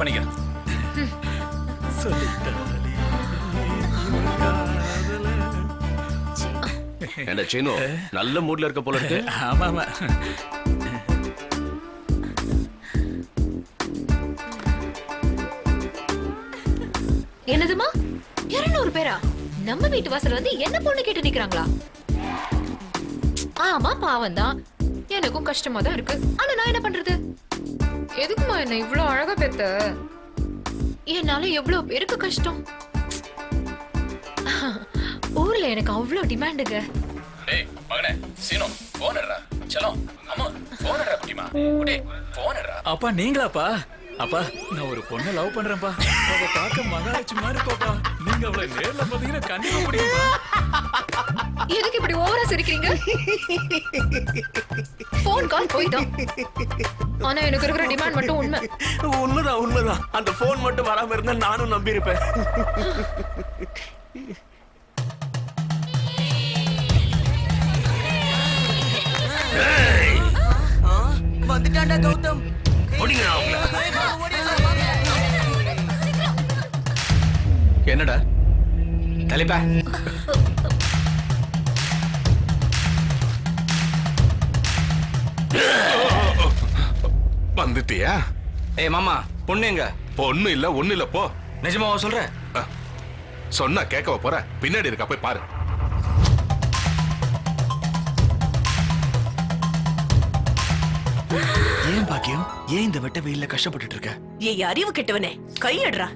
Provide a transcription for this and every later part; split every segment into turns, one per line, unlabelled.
பண்ணிக்கிறேன்.
என்ன சீனு நல்ல மூட்ல இருக்க போல இருக்கு.
ஆமா ஆமா.
என்னதுமா 200 பேரா நம்ம வீட்டு வாசல் வந்து என்ன பொண்ணு கேட்டு நிக்கிறாங்களா? ஆமா பாவம் தான், எனக்கும் கஷ்டமா தான் இருக்கு. ஆனா நான் என்ன பண்றது? எதுக்குமா என்ன இவ்ளோ அழகா பெத்த? என்னால எவ்வளவு பேருக்கு கஷ்டம். ஊர்ல எனக்கு அவ்வளோ டிமாண்டுங்க.
டேய் மகனே சீனு போன் எடுடா. செல்லம் அம்மா போன் எடுடா குட்டிமா. குட்டி போன் எடுடா. அப்பா நீங்களாப்பா? அப்பா நான் ஒரு பொண்ணை லவ் பண்றேன்ப்பா. அவ பார்க்க மகாலட்சுமி மாதிரி இருப்பாப்பா. நீங்க அவளை நேர்ல பாத்தீங்கன்னா கண்டிப்பா முடியுமா?
எதுக்கு இப்படி ஓவரா சிரிக்கிறீங்க? போன் கால் போய்தான். ஆனா எனக்கு இருக்கிற டிமாண்ட் மட்டும் உண்மை.
உண்மைதான். அந்த போன் மட்டும் வராம இருந்தா நானும் நம்பி இருப்பேன்.
வந்துட்டான்டா கௌதம்.
என்னடா தலைப்பா?
வந்துட்டியா?
ஏய் மாமா பொண்ணு எங்க?
பொண்ணு இல்ல ஒண்ணு இல்ல போ.
நிஜமாவா சொல்ற?
சொன்னா கேட்கவா போற? பின்னாடி இருக்கா போய் பாரு.
ஏன் பாக்கியம் ஏன் இந்த வெட்ட வெயில்ல கஷ்டப்பட்டுட்டு இருக்க?
ஏய் அறிவு கெட்டவனே கையடுறா.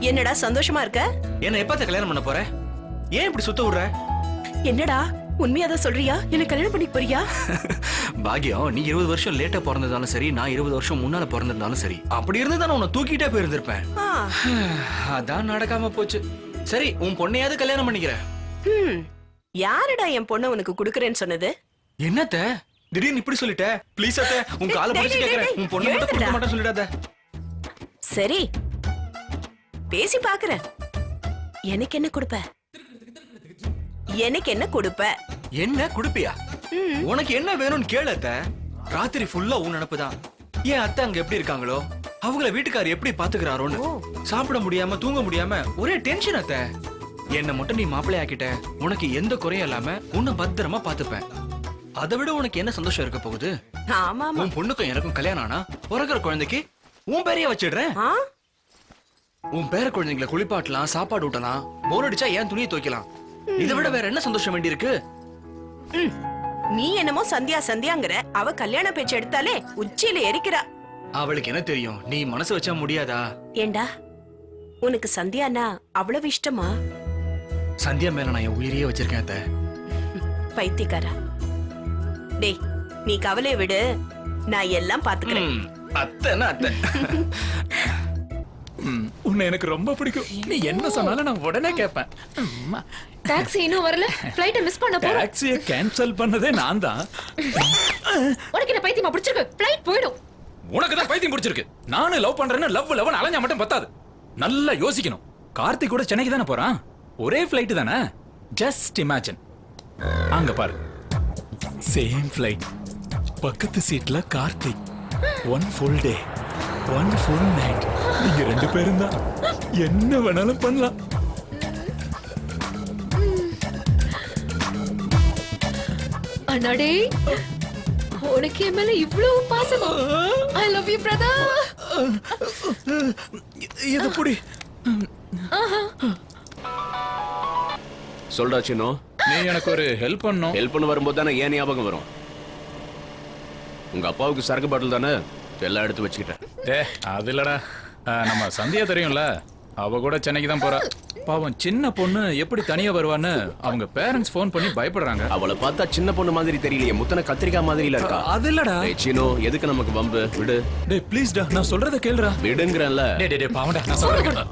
என்னடா சந்தோஷமா இருக்க?
என்ன எப்பத்த கல்யாணம் பண்ண போற? ஏன் இப்படி சுத்த விடுற?
என்னடா உண்மையாதான் சொல்றியா? என்ன கல்யாணம் பண்ணி போறியா?
பாக்கியம் நீ 20 வருஷம் லேட்டா பிறந்ததாலும் சரி, நான் 20 வருஷம் முன்னால பிறந்திருந்தாலும் சரி, அப்படி இருந்தா நான் உன்னை தூக்கிட்டே போயிருந்திருப்பேன். அதான் நடக்காம போச்சு. சரி உன் பொண்ணையாவது கல்யாணம் பண்ணிக்கிற.
யாருடா என் பொண்ணை உனக்கு குடுக்கறேன்னு சொன்னது?
என்னத்த திடீர்னு இப்படி சொல்லிட்ட? ப்ளீஸ் அத்த உன் காலை பிடிச்சு கேக்குறேன். உன் பொண்ணை மட்டும் கொடுக்க மாட்டேன்னு சொல்லிடாத.
சரி பேசி பாக்குறேன். எனக்கு என்ன கொடுப்ப? எனக்கு என்ன கொடுப்ப?
என்ன குடுப்பியா? உனக்கு என்ன வேணும்னு கேளத்த. ராத்திரி ஃபுல்லா உன் நினைப்புதான். ஏன் அத்தை அங்க எப்படி இருக்காங்களோ, அவங்கள வீட்டுக்காரர் எப்படி பாத்துக்கிறாரோன்னு சாப்பிட முடியாம தூங்க முடியாம ஒரே டென்ஷன் அத்த. என்ன மட்டும் நீ மாப்பிள்ளை ஆக்கிட்ட, உனக்கு எந்த குறையும் இல்லாம உன்னை பத்திரமா பாத்துப்பேன். அதை விட உனக்கு என்ன சந்தோஷம் இருக்க போகுது?
ஆமா
உன் பொண்ணுக்கும் எனக்கும் கல்யாணம் ஆனா பிறகுற குழந்தைக்கு உன் பேரைய வச்சிடுறேன். உன் பேர குழந்தைங்களை குளிப்பாட்டலாம், சாப்பாடு ஊட்டலாம், போர் அடிச்சா ஏன் துணியை துவைக்கலாம். இதை விட வேற என்ன சந்தோஷம் வேண்டி இருக்கு?
நீ என்னமோ சந்தியா சந்தியாங்கிற, அவ கல்யாண பேச்சு எடுத்தாலே உச்சியில எரிக்கிறா.
அவளுக்கு என்ன தெரியும்? நீ மனசு வச்சா முடியாதா?
ஏண்டா உனக்கு சந்தியானா அவ்வளவு இஷ்டமா?
சந்தியா மேல நான் என் உயிரையே வச்சிருக்கேன் அத்தை.
பைத்தியக்காரா. டேய் நீ கவலையை விடு, நான் எல்லாம் பாத்துக்கிறேன்.
அத்தைன்னா அத்தை.
உன்னை எனக்கு ரொம்ப பிடிக்கும். நீ என்ன சொன்னாலும் நான் உடனே கேட்பேன்.
டாக்ஸி இன்னும் வரல. ஃளைட்ட மிஸ் பண்ண போறோம்.
டாக்ஸியை கேன்சல் பண்ணதே நான் தான்.
உனக்கு என்ன பைத்தியமா பிடிச்சிருக்கு? ஃளைட் போய்டும்.
உனக்கு தான் பைத்தியம் பிடிச்சிருக்கு. நானும் லவ் பண்றேன்னு லவ் அலைஞ்சா மட்டும் பத்தாது. நல்லா யோசிக்கணும். கார்த்திக் கூட சென்னைக்கு தானே போறான். ஒரே ஃளைட் தானே. Just imagine. அங்க பாரு, சேம் ஃளைட், பக்கத்து சீட்ல Karthik. One full day, one full night. நீங்க ரெண்டு பேரும் தான் என்ன வேணாலும் பண்ணலாம்.
அண்ணாடே உனக்கு என் மேல இவ்வளவு பாசமா? I love you brother.
இது புடி.
சொல்டா சின்னோ.
நீ எனக்கு ஒரு ஹெல்ப் பண்ணணும்.
ஹெல்ப் பண்ண வரும்போது தானே ஏன் ஞாபகம் வரும்? உங்க அப்பாவுக்கு சரக்கு பாட்டில் தானே எல்லாம் எடுத்து வச்சுக்கிட்டேன்.
அது இல்லடா, நம்ம சந்தியா தெரியும்ல, அவ கூட சென்னைக்கு தான் போறா. பாவம் சின்ன பொண்ணு எப்படி தனியா வருவான்னு அவங்க பேரண்ட்ஸ் போன் பண்ணி பயப்படுறாங்க.
அவளை பார்த்தா சின்ன பொண்ணு மாதிரி தெரியலையே, முத்தன கத்திரிக்காய் மாதிரில இருக்கா.
அது இல்லடா.
சின்னோ எதுக்கு நமக்கு வம்பு? விடு.
டேய் ப்ளீஸ் டா, நான் சொல்றத கேளுடா.
விடுங்கறேன்ல.
டேய் பாவம்டா, நான் சொல்றத கேளு.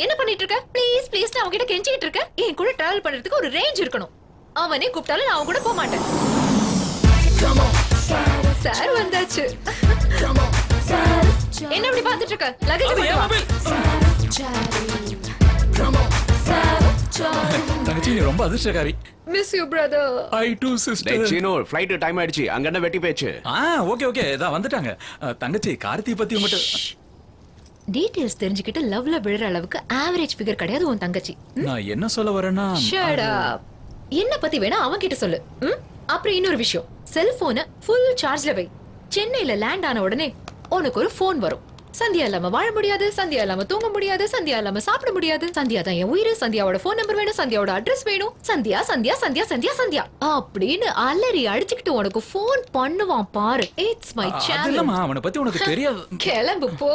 என்ன பண்ணிட்டு இருக்க? ப்ளீஸ் ப்ளீஸ் நான் உன்கிட்ட கெஞ்சிட்டு இருக்கேன். என் கூட டிராவல் பண்றதுக்கு ஒரு ரேஞ்ச் இருக்கணும். அவனே கூப்பிட்டாலும் நான் அவன் கூட போக மாட்டேன். சார் வந்தாச்சு. என்ன இப்படி பார்த்துட்டு இருக்க? லகேஜ்
தங்கச்சி நீ ரொம்ப அதிர்ஷ்டக்காரி.
Miss you brother.
I too
டேய்
சிஸ்டர்.
சீனு ஃப்ளைட் டைம் ஆயிடுச்சு அங்க என்ன வெட்டி போச்சு.
ஓகே ஓகே இதா வந்துட்டாங்க. தங்கச்சி கார்த்தி பத்தி மட்டும்
டீடைல்ஸ் தெரிஞ்சுக்கிட்டு லவ்ல விழுற அளவுக்கு ஆவரேஜ் ஃபிகர் கிடையாது உன் தங்கச்சி.
நான் என்ன சொல்ல வரேன்னா
ஷட் அப். என்ன பத்தி வேணா அவன் கிட்ட சொல்லு. அப்புறம் இன்னொரு விஷயம், செல்போனை ஃபுல் சார்ஜ்ல வை. சென்னையில லேண்ட் ஆன உடனே உனக்கு ஒரு ஃபோன் வரும். சந்தியா இல்லாம வாழ முடியாது, சந்தியா இல்லாம தூங்க முடியாது, சந்தியா இல்லாம சாப்பிட முடியாது, சந்தியா தான் என் உயிர், சந்தியாவோட ஃபோன் நம்பர் வேணும், சந்தியாவோட அட்ரஸ் வேணும், சந்தியா சந்தியா சந்தியா சந்தியா சந்தியா அப்படின்னு அலறி அடிச்சுக்கிட்டு உனக்கு ஃபோன் பண்ணுவான் பாரு. It's my channel.
அதெல்லாம் அவனை பத்தி உனக்கு தெரியாது.
கிளம்பு போ.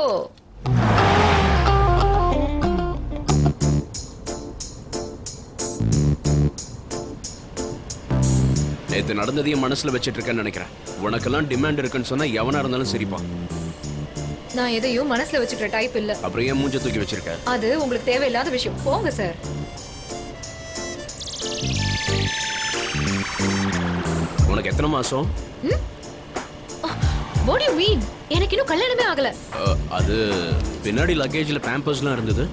நேத்து நடந்ததையும் மனசுல வச்சிட்டு இருக்கேன்னு நினைக்கிறேன். உனக்கெல்லாம் டிமாண்ட் இருக்குன்னு சொன்னா எவனா இருந்தாலும் சரிப்பா.
நான் எதையும் மனசுல வச்சுக்கிற டைப் இல்ல.
அப்புறம் ஏன் மூஞ்ச தூக்கி வச்சிருக்க?
அது உங்களுக்கு தேவையில்லாத விஷயம். போங்க சார்.
உனக்கு எத்தனை மாசம்?
What do you mean? எனக்கு இன்னும் கல்யாணமே ஆகல.
அது பின்னாடி லக்கேஜ்ல பேம்பர்ஸ்லாம் இருந்தது.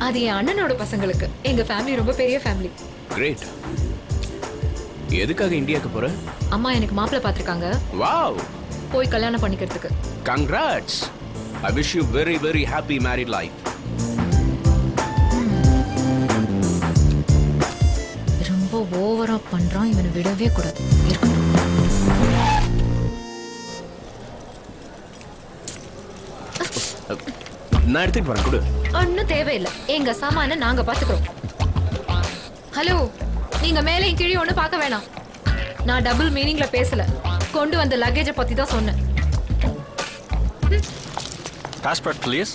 அது என் அண்ணனோட பசங்களுக்கு. எங்க ஃபேமிலி ரொம்ப பெரிய ஃபேமிலி.
கிரேட். எதுக்காக இந்தியாக்கு போற?
அம்மா எனக்கு மாப்பிள்ளை பார்த்திருக்காங்க.
வாவ்.
போய் கல்யாணம் பண்ணிக்கிறதுக்கு.
Congrats. I wish you very very happy married life.
ரொம்ப ஓவரா பண்றான், இவனை விடவே கூடாது. இருக்கட்டும்.
நான் எடுத்துட்டு வரேன் கொடு.
ஒன்னும் தேவையில்லை, எங்க சாமான நாங்க பாத்துக்கிறோம். ஹலோ, நீங்க மேலே கீழே ஒண்ணு பார்க்க வேணாம். நான் டபுள் மீனிங்ல பேசல, கொண்டு வந்த லக்கேஜை பத்தி தான் சொன்னேன்.
Passport, please.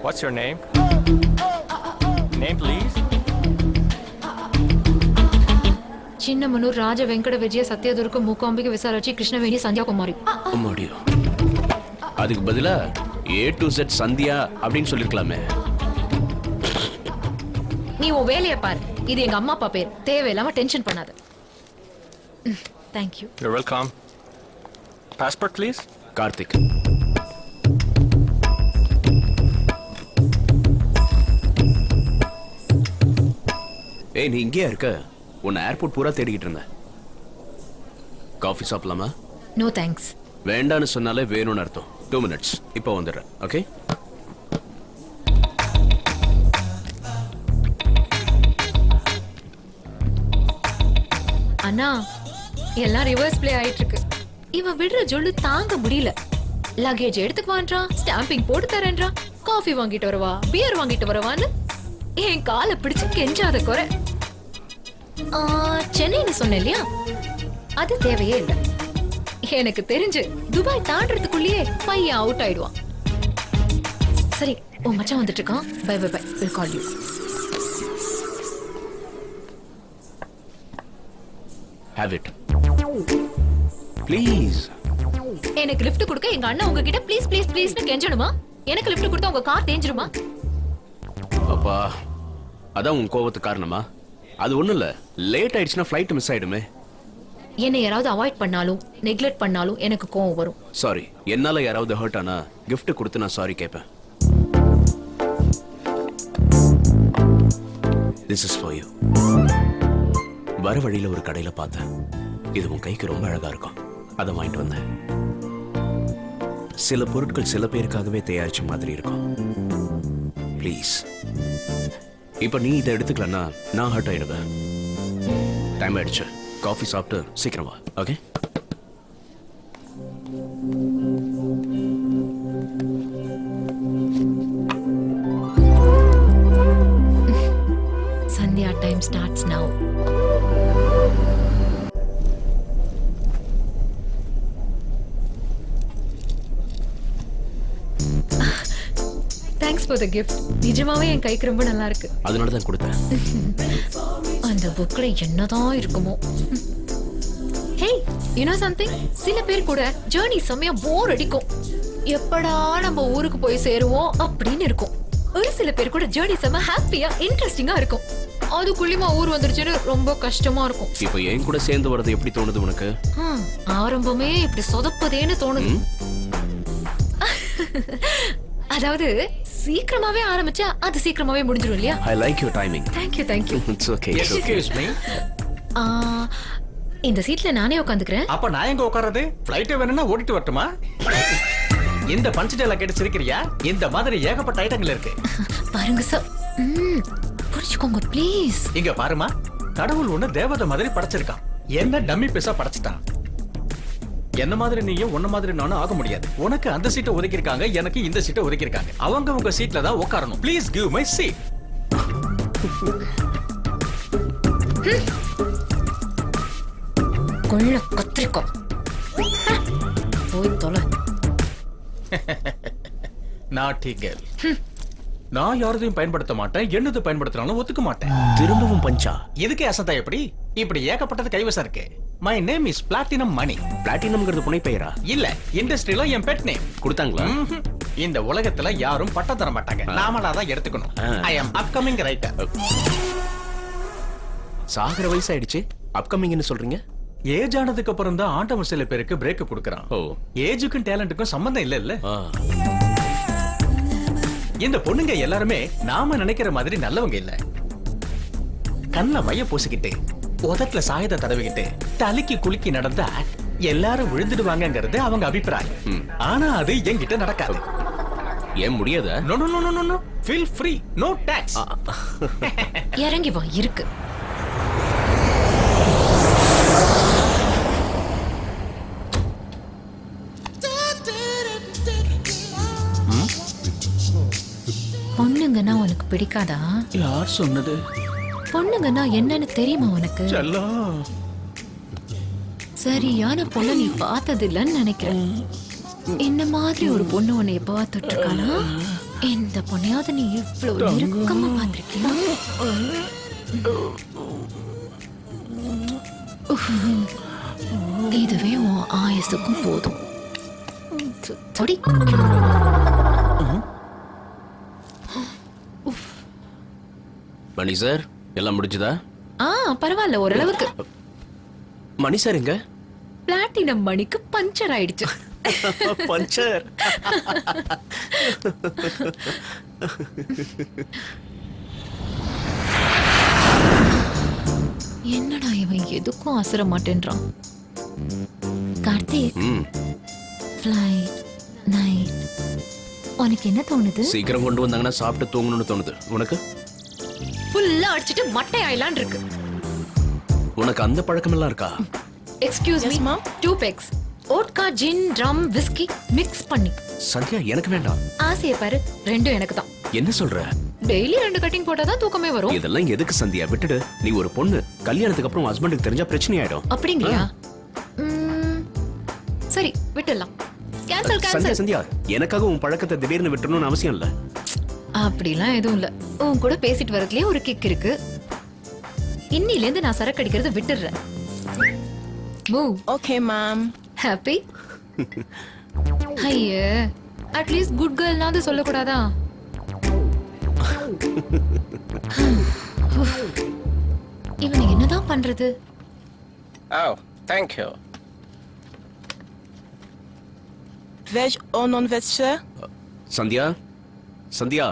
What's your name? Name, please.
Chinnamanur ராஜ வெங்கட விஜய சத்யதுர்க மூகாம்பிகை விசாலாட்சி கிருஷ்ணவேணி சந்தியாகுமாரி.
அம்மாடியோ. அதுக்கு பதிலா A to Z சந்தியா அப்படின்னு சொல்லிருக்கலாமே.
நீ உன் வேலையை பாரு. இது எங்க அம்மா அப்பா பேர். தேவையில்லாம டென்ஷன் பண்ணாத. Thank you.
You're welcome. Passport, please.
Karthik. ஏய் நீ இங்கேயா இருக்க? உன்னை ஏர்போர்ட் பூரா தேடிக்கிட்டு இருந்தேன். காஃபி சாப்பிடலாமா?
No thanks.
வேண்டான்னு சொன்னாலே வேணும்னு அர்த்தம். 2 minutes. இப்போ வந்துடுறேன். ஓகே?
அண்ணா, எல்லாம் ரிவர்ஸ் பிளே ஆயிட்டு இருக்கு. இவன் விடுற ஜொல்லு தாங்க முடியல. லக்கேஜ் எடுத்துக்குவான்றான், ஸ்டாம்பிங் போட்டு தரேன்றான், காஃபி வாங்கிட்டு வரவா, பியர் வாங்கிட்டு வரவான்னு என் காலை பிடிச்சு கெஞ்சாத குறை. சென்னைன்னு சொன்னேன் இல்லையா, அது தேவையே இல்லை. எனக்கு தெரிஞ்சு துபாய் தாண்டறதுக்குள்ளேயே பையன் அவுட் ஆயிடுவான். சரி, உன் மச்சான் வந்துட்டு இருக்கான். Bye bye bye. Will call you.
Have it. Please.
எனக்கு லிஃப்ட் கொடுக்க எங்க அண்ணா உங்ககிட்ட ப்ளீஸ் ப்ளீஸ் ப்ளீஸ்னு கெஞ்சணுமா? எனக்கு லிஃப்ட் கொடுத்தா உங்க கார் தேஞ்சிருமா?
அப்பா, அதான் உன் கோவத்துக்கு காரணமா? அது ஒண்ணும் இல்ல. லேட் ஆயிடுச்சுன்னா ஃளைட் மிஸ் ஆயிடுமே.
என்னை யாராவது அவாய்ட் பண்ணாலும் நெக்லெக்ட் பண்ணாலும் எனக்கு கோவம் வரும்.
சாரி. என்னால யாராவது ஹர்ட் ஆனா gift கொடுத்து நான் சாரி கேட்பேன். This is for you. வர வழியில ஒரு கடையில பார்த்தேன். இது உன் கைக்கு ரொம்ப அழகா இருக்கும். அதை வாங்கிட்டு வந்தேன். சில பொருட்கள் சில பேருக்காகவே தயாரிச்ச மாதிரி இருக்கும். ப்ளீஸ். இப்ப நீ இதை எடுத்துக்கலன்னா நான் ஹர்ட் ஆயிடுவேன். டைம் ஆயிடுச்சு. காஃபி சாப்பிட்டு சீக்கிரம் வா. Okay?
Sandhya time starts now. Thanks for the gift. நிஜமாவே என் கைக்கு ரொம்ப நல்லா இருக்கு.
அதனால தான் கொடுத்தேன்.
அந்த புக்ல என்னதான் இருக்குமோ. Hey, you know something? சில பேர் கூட ஜர்னி செமையா போர் அடிக்கும். எப்படா நம்ம ஊருக்கு போய் சேருவோம் அப்படின்னு இருக்கும். ஒரு சில பேர் கூட ஜர்னி செம ஹாப்பியா இன்ட்ரெஸ்டிங்கா இருக்கும். அதுக்குள்ளேயுமா ஊர் வந்துருச்சுன்னு ரொம்ப கஷ்டமா இருக்கும்.
இப்போ என் கூட சேர்ந்து வரது எப்படி தோணுது உனக்கு?
ஆரம்பமே இப்படி சொதப்பதேன்னு தோணுது. அதாவது சீக்கிரமாவே ஆரம்பிச்சா அது சீக்கிரமாவே முடிஞ்சிடும் இல்லையா?
I like your timing.
Thank you.
It's okay.
Excuse me.
இந்த சீட்ல நானே உட்காந்துக்கிறேன்.
அப்ப நான் எங்க உட்கார்றது? ஃப்ளைட் வேணும்னா ஓடிட்டு வரட்டுமா? இந்த பஞ்சுடேல கேட்டு சிரிக்கிறியா? இந்த மாதிரி ஏகப்பட்ட ஐட்டங்கள் இருக்கு.
பாருங்க சார். புரிச்சுக்கோங்க ப்ளீஸ்.
இங்க பாருமா, கடவுள் ஒண்ணு தேவதை மாதிரி படைச்சிருக்கான். என்ன டம்மி பீஸா படைச்சிட்டான். என்ன மாதிரி நீயும் உன்ன மாதிரி நானும் ஆக முடியாது. உனக்கு அந்த சீட்டை ஒதுக்கி இருக்காங்க, எனக்கு இந்த சீட்டை ஒதுக்கி இருக்காங்க. அவங்க உங்க சீட்ல தான் உட்காரணும். Please give my seat.
கொள்ள கத்திரிக்கோ. போய் தொலை.
நாட்டி கேர்ள். நான் யாரதையும் பயன்படுத்த மாட்டேன். என்னது பயன்படுத்தினாலும் ஒத்துக்க மாட்டேன்.
திரும்பவும் பஞ்சா.
இதுக்கே அசந்தா எப்படி? இப்படி ஏகப்பட்டது கைவசம் இருக்கு. மை நேம் இஸ் பிளாட்டினம் மணி.
பிளாட்டினம்ங்கிறது புனை பெயரா?
இல்ல, இண்டஸ்ட்ரியில என் பெட் நேம்.
கொடுத்தாங்களா?
இந்த உலகத்துல யாரும் பட்டம் தர மாட்டாங்க. நாமளா தான் எடுத்துக்கணும். ஐ அம் அப்கமிங் ரைட்டர்.
சாகர வயசாயிடுச்சு, அப்கமிங்னு சொல்றீங்க?
ஏஜ் ஆனதுக்கு அப்புறம் தான் ஆண்டவன் சில பேருக்கு பிரேக் கொடுக்கறான்.
ஓ.
ஏஜுக்கும் டேலண்ட்டுக்கும் சம்பந்தம் இல்ல இல்ல.
ஆ.
இந்த பொண்ணுங்க எல்லாருமே நாம நினைக்கிற மாதிரி நல்லவங்க இல்ல. கண்ண மைய பூசிக்கிட்டு, உதட்டுல சாயத்தை தடவிக்கிட்டு, தலைக்கு குலுக்கி நடந்தா எல்லாரும் விழுந்துடுவாங்கங்கிறது அவங்க அபிப்பிராயம். ஆனா அது என்கிட்ட நடக்காது.
ஏன் முடியாத?
No no no no no. Feel free, no talks.
இறங்கி வா இருக்கு. பொண்ணுங்கன்னா உனக்கு பிடிக்காதா?
யார் சொன்னது?
பொண்ணுங்கன்னா என்னன்னு தெரியுமா உனக்கு?
செல்லம்.
சரியான பொண்ணு நீ பார்த்தது இல்லைன்னு நினைக்கிறேன். இந்த மாதிரி ஒரு பொண்ணு உன்னை எப்ப பார்த்துட்டு இருக்கானா? இந்த பொண்ணையாவது நீ இவ்வளவு நெருக்கமா பார்த்திருக்கியா? இதுவே உன் ஆயுசுக்கும் போதும். தொடி.
மணி சார், எல்லாம் முடிஞ்சதா?
பரவாயில்ல ஓரளவுக்கு.
மணி சார் எங்க?
பிளாட்டினம் மணிக்கு பஞ்சர் ஆயிடுச்சு.
பஞ்சர்.
என்னடா இவன் எதுக்கும் அசர மாட்டேன்றான். கார்த்திக், ஃப்ளைட் நைட் உனக்கு என்ன தோணுது?
சீக்கிரம் கொண்டு வந்தாங்கன்னா சாப்பிட்டு தூங்கணும்னு தோணுது. உனக்கு?
ஃபுல்லா அடிச்சிட்டு மட்டை ஆயிலான் இருக்கு.
உனக்கு அந்த பழக்கம் எல்லாம் இருக்கா?
எக்ஸ்கியூஸ் மீ மா, 2 பெக்ஸ் ஓட்கா, ஜின், ரம், விஸ்கி மிக்ஸ் பண்ணி.
சந்தியா, எனக்கு வேண்டாம்.
ஆசைய பாரு, ரெண்டும் எனக்கு தான்.
என்ன சொல்ற?
டெய்லி 2 கட்டிங் போட்டாதான் தூக்கமே வரும்.
இதெல்லாம் எதுக்கு சந்தியா? விட்டுடு. நீ ஒரு பொண்ணு. கல்யாணத்துக்கு அப்புறம் ஹஸ்பண்டுக்கு தெரிஞ்சா பிரச்சனை ஆயிடும்.
அப்படிங்கறியா? சரி விட்டுடலாம். Cancel
Sandhya,
cancel.
சந்தியா, எனக்காக உன் பழக்கத்தை திடீர்னு விட்டுறணும்னு அவசியம் இல்ல.
அப்படிலாம் எதுவும் இல்ல. உன் கூட பேசிட்டு வரதுலயே ஒரு கிக் இருக்கு. இன்னில இருந்து நான் சரக்கு அடிக்கிறத விட்டுறேன். மூவ்.
Okay ma'am.
ஹாப்பி? ஐயே, அட்லீஸ்ட் குட் கேர்ள்னாவது சொல்லக்கூடாதா? இவனை என்னதான் பண்றது?
Oh, thank you.
Veg or non-veg, sir?
Sandhya, Sandhya,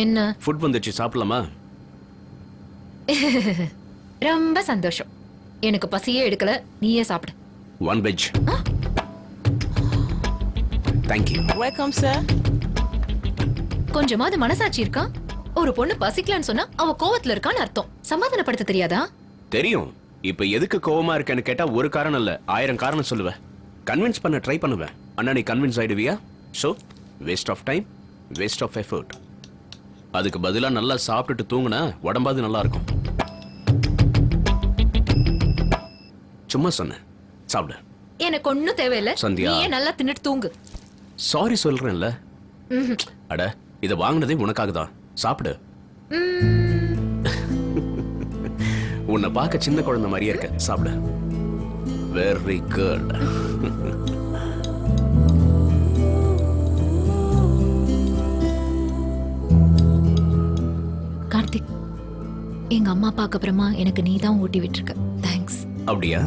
என்ன?
ஃபுட் வந்துச்சு, சாப்பிடலாமா?
ரொம்ப சந்தோஷம். எனக்கு பசியே எடுக்கல, நீயே சாப்பிடு.
1 veg. Thank you.
Welcome, sir.
கொஞ்சமாவது மனசாட்சி இருக்கா? ஒரு பொண்ணு பசிக்கலன்னு சொன்னா அவ கோவத்துல இருக்கான்னு அர்த்தம். சமாதானப்படுத்த தெரியாதா?
தெரியும். இப்ப எதுக்கு கோவமா இருக்கேன்னு கேட்டா ஒரு காரணம் இல்ல, 1000 காரணம் சொல்லுவேன். கன்வின்ஸ் பண்ண ட்ரை பண்ணுவேன். அண்ணா நீ கன்வின்ஸ் ஆயிடுவியா? So waste of time, waste of effort. அதுக்கு பதிலா நல்லா சாப்பிட்டுட்டு தூங்குனா உடம்பாது நல்லா இருக்கும். சும்மா சொன்னேன், சாப்பிடு.
எனக்கு ஒண்ணும் தேவையில்ல.
சந்தியா.
நீயே நல்லா தின்னுட்டு தூங்கு.
சாரி சொல்றேன்ல. அட, இத வாங்குனதே உனக்காக தான். சாப்பிடு. உன்னை பார்க்க சின்ன குழந்தை மாதிரியே இருக்க. சாப்பிடு. Very good.
கார்த்திக், எங்க அம்மா அப்பாக்கு அப்புறமா எனக்கு நீ தான் ஊட்டி விட்டுருக்க. தேங்க்ஸ்.
அப்படியா?